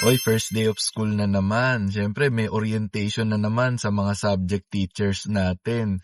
Oy, first day of school na naman. Siyempre, may orientation na naman sa mga subject teachers natin.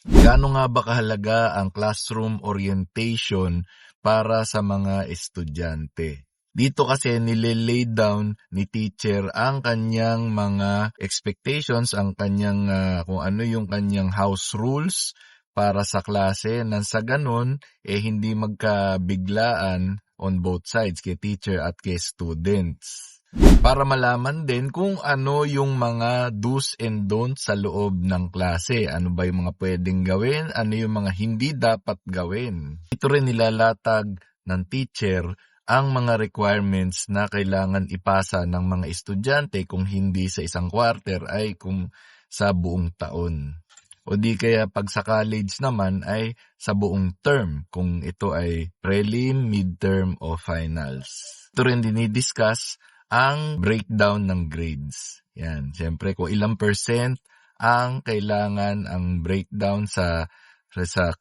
Gaano nga ba kahalaga ang classroom orientation para sa mga estudyante? Dito kasi nile-lay down ni teacher ang kanyang mga expectations, ang kanyang kung ano yung kanyang house rules para sa klase nang sa ganun hindi magkabiglaan on both sides, kay teacher at kay students. Para malaman din kung ano yung mga do's and don'ts sa loob ng klase. Ano ba yung mga pwedeng gawin? Ano yung mga hindi dapat gawin? Ito rin nilalatag ng teacher ang mga requirements na kailangan ipasa ng mga estudyante kung hindi sa isang quarter ay kung sa buong taon. O di kaya pag sa college naman ay sa buong term kung ito ay prelim, midterm o finals. Ito rin dinidiscuss ang breakdown ng grades. Yan, siyempre kung ilang percent ang kailangan ang breakdown sa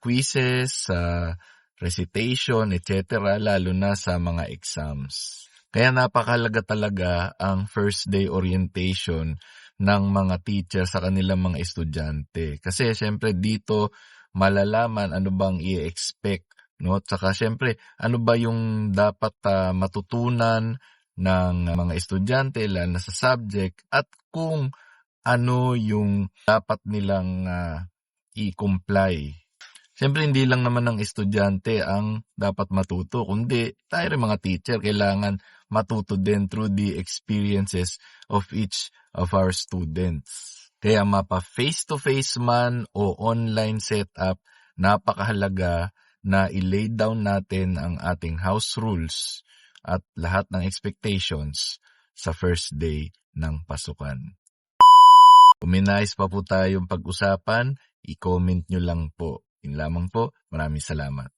quizzes, sa recitation, etc. lalo na sa mga exams. Kaya napakahalaga talaga ang first day orientation ng mga teacher sa kanilang mga estudyante. Kasi siyempre dito malalaman ano bang i-expect, no? Tsaka siyempre ano ba yung dapat matutunan ng mga estudyante lalo na sa subject at kung ano yung dapat nilang i-comply. Siyempre, hindi lang naman ng estudyante ang dapat matuto, kundi tayo rin mga teacher, kailangan matuto din through the experiences of each of our students. Kaya mapa face-to-face man o online setup, napakahalaga na i-lay down natin ang ating house rules at lahat ng expectations sa first day ng pasukan. Kung may nais pa po tayong pag-usapan, i-comment nyo lang po. Yun lamang po. Maraming salamat.